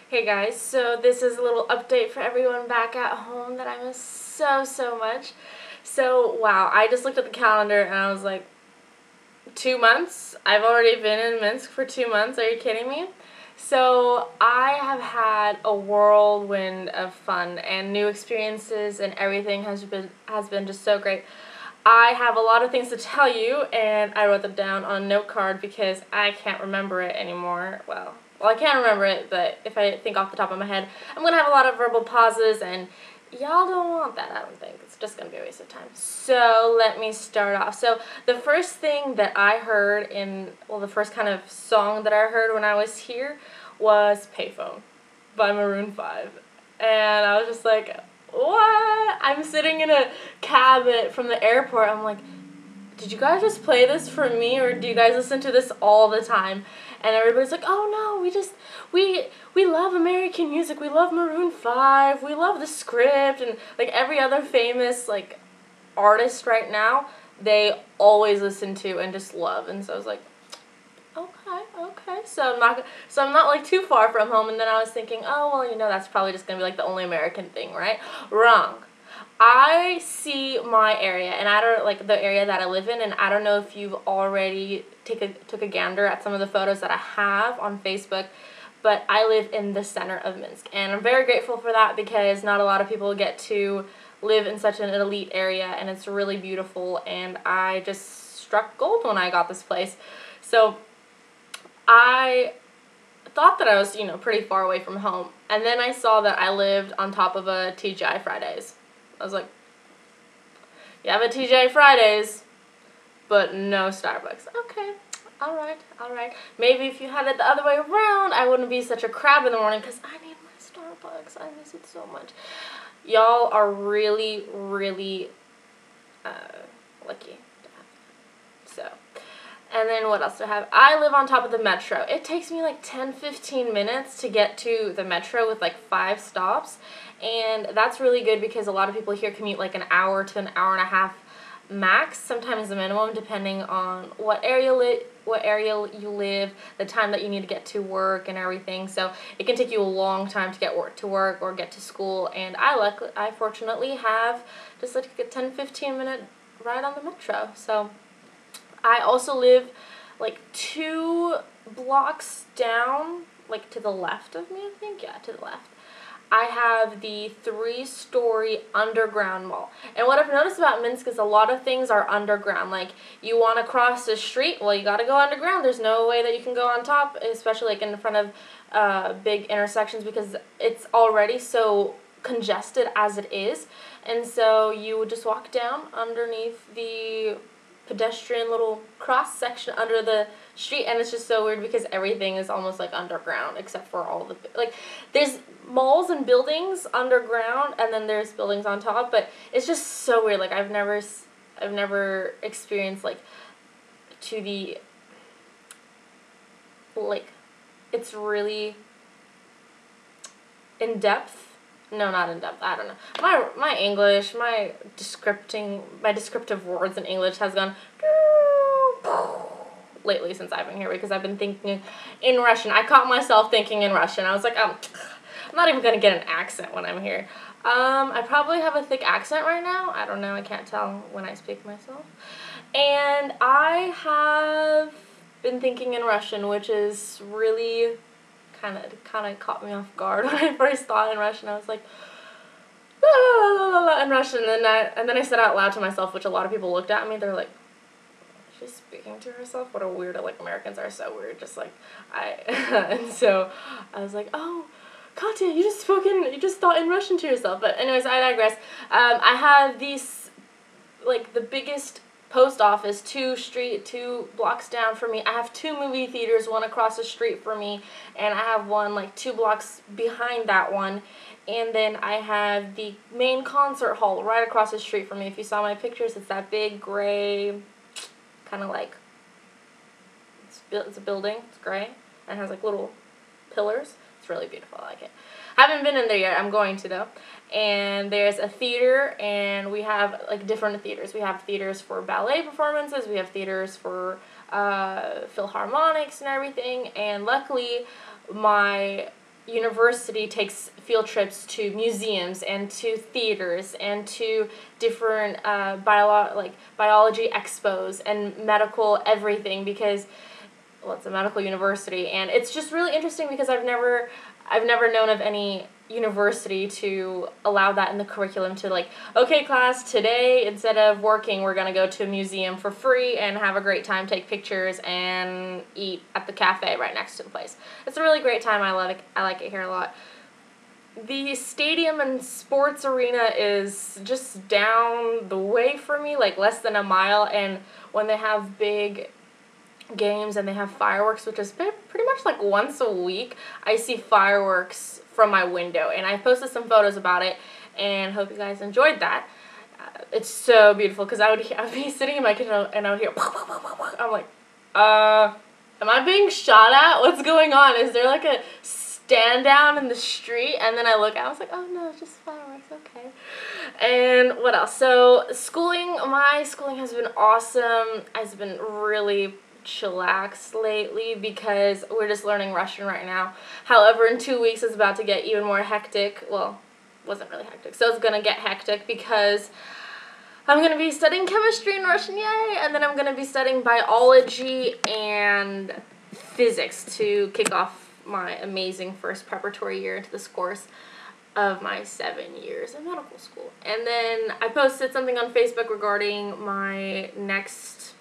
Hey guys, so this is a little update for everyone back at home that I miss so much. So, wow, I just looked at the calendar and I was like, 2 months? I've already been in Minsk for 2 months, are you kidding me? So, I have had a whirlwind of fun and new experiences, and everything has been just so great. I have a lot of things to tell you, and I wrote them down on a note card because I can't remember it anymore. Well, I can remember it, but if I think off the top of my head, I'm going to have a lot of verbal pauses, and y'all don't want that, I don't think. It's just going to be a waste of time. So let me start off. So the first thing that I heard the first kind of song that I heard when I was here was Payphone by Maroon 5. And I was just like, what? I'm sitting in a cab from the airport. I'm like, did you guys just play this for me, or do you guys listen to this all the time? And everybody's like, oh no, we love American music. We love Maroon 5. We love the script. And like every other famous like artist right now, they always listen to and just love. And so I was like, okay. So I'm not like too far from home. And then I was thinking, oh well, that's probably just gonna be like the only American thing, right? Wrong. I see my area, and I don't like the area that I live in, and I don't know if you've already took a gander at some of the photos that I have on Facebook, but I live in the center of Minsk, and I'm very grateful for that because not a lot of people get to live in such an elite area, and it's really beautiful, and I just struck gold when I got this place. So I thought that I was, pretty far away from home, and then I saw that I lived on top of a TGI Fridays. I was like, you have a TGI Fridays, but no Starbucks. Okay, alright. Maybe if you had it the other way around, I wouldn't be such a crab in the morning, because I need my Starbucks. I miss it so much. Y'all are really lucky to have it. So, and then what else do I have? I live on top of the metro. It takes me like 10-15 minutes to get to the metro with like 5 stops. And that's really good because a lot of people here commute like an hour to an hour and a half max, sometimes the minimum, depending on what area you live, the time that you need to get to work and everything. So it can take you a long time to get to work or get to school. And I fortunately have just like a 10-15 minute ride on the metro. So I also live like 2 blocks down, like to the left of me, I think. Yeah, to the left. I have the 3-story underground mall. And what I've noticed about Minsk is a lot of things are underground. Like, you want to cross the street, well, you got to go underground. There's no way that you can go on top, especially like in front of big intersections, because it's already so congested as it is. And so you would just walk down underneath the pedestrian little cross section under the street, and it's just so weird because everything is almost like underground except for all the there's malls and buildings underground, and then there's buildings on top, but it's just so weird. Like I've never experienced like to the like it's really in depth. No, not in depth. I don't know. My English, my descriptive words in English has gone lately since I've been here because I've been thinking in Russian. I caught myself thinking in Russian. I was like, I'm not even gonna get an accent when I'm here. I probably have a thick accent right now. I don't know. I can't tell when I speak myself. And I have been thinking in Russian, which is really kind of caught me off guard when I first thought in Russian. I was like, la la la la la in Russian, and then I said out loud to myself, which a lot of people looked at me. They're like, she's speaking to herself. What a weirdo! Like Americans are so weird. Just like and so I was like, oh, Katya, you just thought in Russian to yourself. But anyways, I digress. I have these like the biggest post office 2 blocks down from me. I have 2 movie theaters, one across the street from me, and I have one like 2 blocks behind that one, and then I have the main concert hall right across the street from me. If you saw my pictures, it's that big gray kind of like it's a building. It's gray and it has like little pillars. It's really beautiful. I like it. Haven't been in there yet. I'm going to though. And there's a theater, and we have like different theaters. We have theaters for ballet performances. We have theaters for philharmonics and everything. And luckily, my university takes field trips to museums and to theaters and to different biology expos and medical everything, because well, it's a medical university, and it's just really interesting because I've never known of any university to allow that in the curriculum, to like, okay class, today instead of working we're going to go to a museum for free and have a great time, take pictures and eat at the cafe right next to the place. It's a really great time. I like it here a lot. The stadium and sports arena is just down the way for me, like less than a mile, and when they have big games and they have fireworks, which is pretty much like once a week, I see fireworks from my window, and I posted some photos about it and hope you guys enjoyed that. It's so beautiful because I would be sitting in my kitchen and I would hear I'm like, am I being shot at? What's going on? Is there like a stand down in the street? And then I look out, I was like, oh no, it's just fireworks, okay. And what else? So my schooling has been awesome. I've been really chillaxed lately because we're just learning Russian right now. However, in 2 weeks it's about to get even more hectic. Well, wasn't really hectic, so it's gonna get hectic because I'm gonna be studying chemistry in Russian, yay! And then I'm gonna be studying biology and physics to kick off my amazing first preparatory year into this course of my 7 years in medical school. And then I posted something on Facebook regarding my next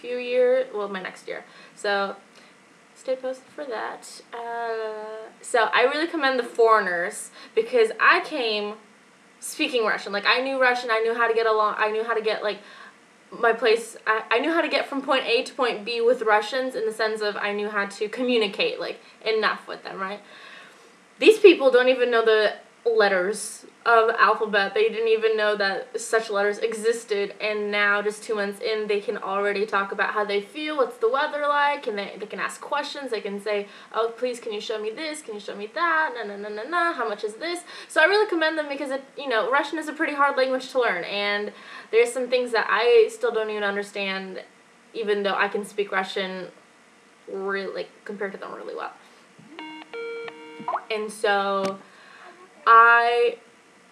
my next year. So stay posted for that. So I really commend the foreigners because I came speaking Russian. Like, I knew Russian, I knew how to get along, I knew how to get like I knew how to get from point A to point B with Russians, in the sense of I knew how to communicate like enough with them, right? These people don't even know the letters of the alphabet. They didn't even know that such letters existed, and now just 2 months in they can already talk about how they feel, what's the weather like, and they can ask questions. They can say, oh please can you show me this, can you show me that, how much is this? So I really commend them because Russian is a pretty hard language to learn, and there's some things that I still don't even understand, even though I can speak Russian really compared to them really well. And so I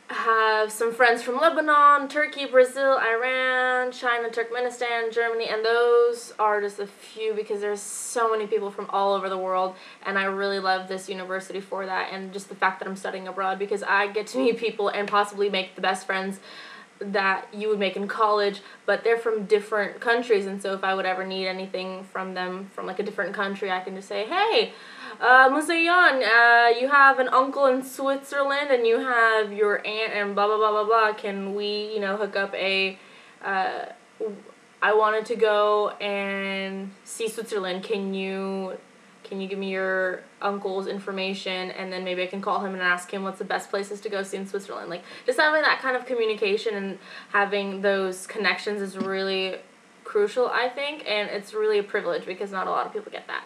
have some friends from Lebanon, Turkey, Brazil, Iran, China, Turkmenistan, Germany, and those are just a few because there's so many people from all over the world, and I really love this university for that, and just the fact that I'm studying abroad, because I get to meet people and possibly make the best friends that you would make in college, but they're from different countries, and so if I would ever need anything from them from like a different country, I can just say, hey, Musayan, you have an uncle in Switzerland and you have your aunt and blah blah blah blah blah, can we hook up I wanted to go and see Switzerland, can you give me your uncle's information, and then maybe I can call him and ask him what's the best places to go see in Switzerland. Like, just having that kind of communication and having those connections is really crucial, I think, and it's really a privilege because not a lot of people get that.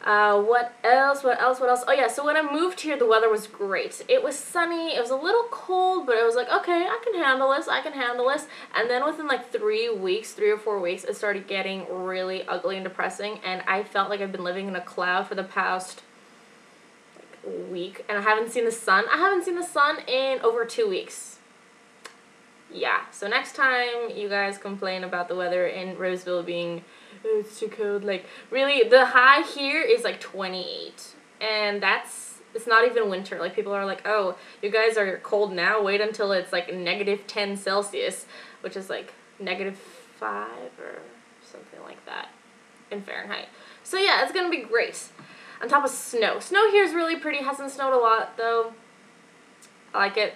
What else? Oh yeah, so when I moved here, the weather was great. It was sunny, it was a little cold, but it was like, okay, I can handle this, and then within like 3 or 4 weeks, it started getting really ugly and depressing, and I felt like I've been living in a cloud for the past week, and I haven't seen the sun. I haven't seen the sun in over 2 weeks. Yeah, so next time you guys complain about the weather in Roseville being, oh, it's too cold, like, really, the high here is like 28, and it's not even winter. Like, people are like, oh, you guys are cold now, wait until it's like -10 Celsius, which is like -5 or something like that in Fahrenheit. So yeah, it's gonna be great. On top of snow. Snow here is really pretty. Hasn't snowed a lot though. I like it.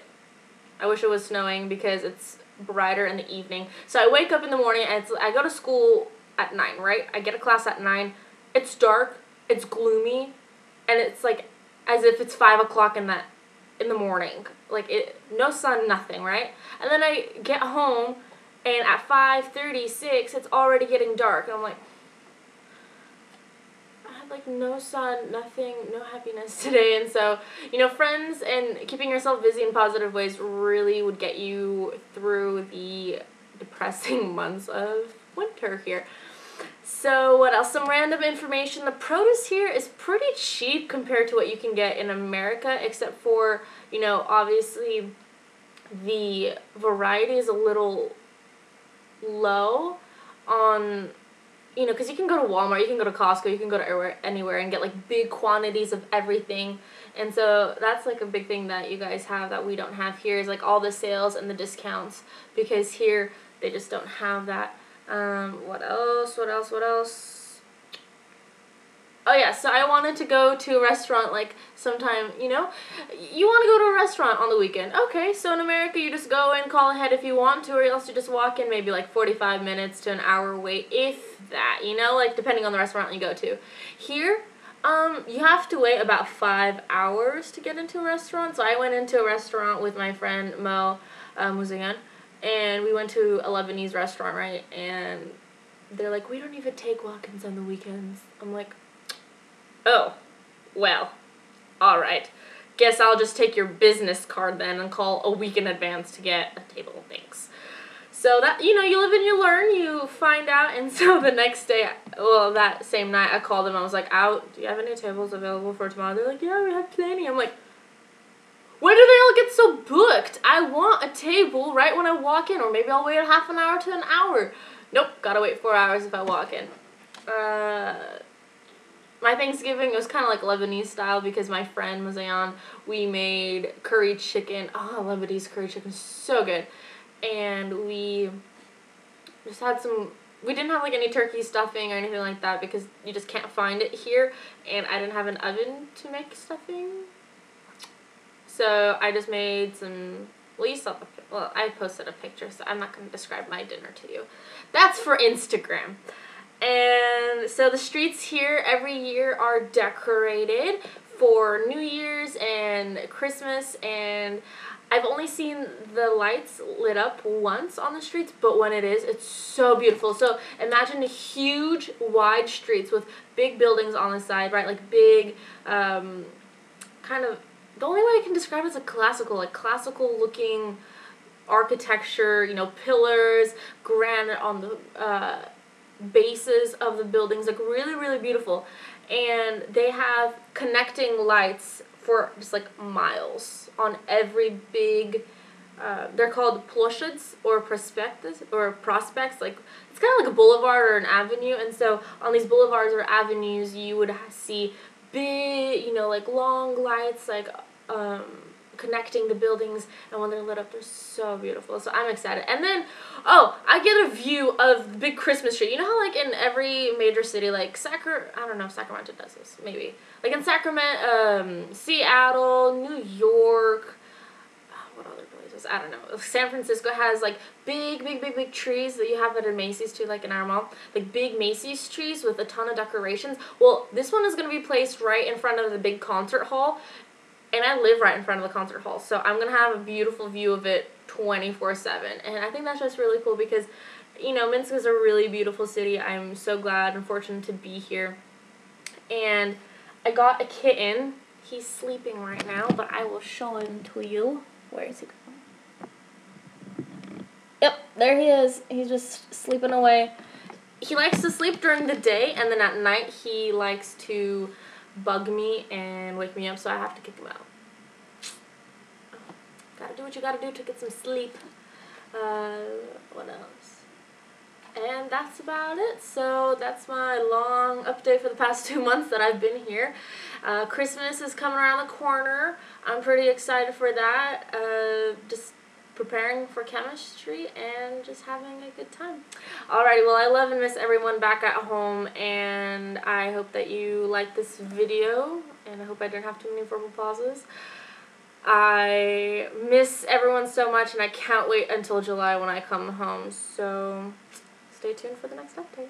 I wish it was snowing because it's brighter in the evening. So I wake up in the morning and I go to school at 9, right? I get a class at 9. It's dark, it's gloomy, and it's like as if it's 5 o'clock in the morning. Like, no sun, nothing, right? And then I get home and at 5:36 it's already getting dark, and I'm like, like, no sun, nothing, no happiness today. And so, friends and keeping yourself busy in positive ways really would get you through the depressing months of winter here. So what else? Some random information. The produce here is pretty cheap compared to what you can get in America, except for, you know, obviously the variety is a little low on, you know, because you can go to Walmart, you can go to Costco, you can go to anywhere and get like big quantities of everything. And so that's like a big thing that you guys have that we don't have here, is like all the sales and the discounts, because here they just don't have that. What else? Oh yeah, so I wanted to go to a restaurant like sometime, you know, you want to go to a restaurant on the weekend. Okay, so in America you just go in, call ahead if you want to, or else you just walk in, maybe like 45 minutes to an hour wait, if that, you know, like depending on the restaurant you go to. Here, you have to wait about 5 hours to get into a restaurant. So I went into a restaurant with my friend Mo Muzayan, and we went to a Lebanese restaurant, right? And they're like, we don't even take walk-ins on the weekends. I'm like, oh, well, all right. Guess I'll just take your business card then and call a week in advance to get a table. Thanks. So that, you know, you live and you learn, you find out. And so the next day, well, that same night, I called them. I was like, do you have any tables available for tomorrow? They're like, yeah, we have plenty. I'm like, when do they all get so booked? I want a table right when I walk in, or maybe I'll wait a half an hour to an hour. Nope, gotta wait 4 hours if I walk in. My Thanksgiving, it was kind of like Lebanese style, because my friend Mazayan, we made curry chicken. Oh, Lebanese curry chicken is so good. And we just had some, we didn't have like any turkey stuffing or anything like that, because you just can't find it here. And I didn't have an oven to make stuffing. So I just made some, well, you saw the, well, I posted a picture, so I'm not going to describe my dinner to you. That's for Instagram. And so the streets here every year are decorated for New Year's and Christmas, and I've only seen the lights lit up once on the streets, but when it is, it's so beautiful. So imagine a huge, wide streets with big buildings on the side, right? Like big, kind of, the only way I can describe it is like classical looking architecture, you know, pillars, granite on the bases of the buildings, like really, really beautiful. And they have connecting lights for just like miles on every big, they're called plosheds or prospects, like it's kind of like a boulevard or an avenue. And so on these boulevards or avenues, you would see big, you know, like long lights, like connecting the buildings, and when they're lit up, they're so beautiful. So I'm excited. And then, oh, I get a view of the big Christmas tree. You know how like in every major city, like I don't know if Sacramento does this, maybe. Like in Sacramento, Seattle, New York, what other places? I don't know. San Francisco has like big trees that you have at a Macy's too, like in our mall. Like big Macy's trees with a ton of decorations. Well, this one is going to be placed right in front of the big concert hall. And I live right in front of the concert hall, so I'm going to have a beautiful view of it 24/7. And I think that's just really cool because, you know, Minsk is a really beautiful city. I'm so glad and fortunate to be here. And I got a kitten. He's sleeping right now, but I will show him to you. Where is he going? Yep, there he is. He's just sleeping away. He likes to sleep during the day, and then at night he likes to bug me and wake me up, so I have to kick him out. Gotta do what you gotta do to get some sleep. What else? And that's about it. So that's my long update for the past 2 months that I've been here. Christmas is coming around the corner. I'm pretty excited for that. Just preparing for chemistry and just having a good time. Alrighty, well, I love and miss everyone back at home, and I hope that you liked this video, and I hope I didn't have too many verbal pauses. I miss everyone so much, and I can't wait until July when I come home, so stay tuned for the next update.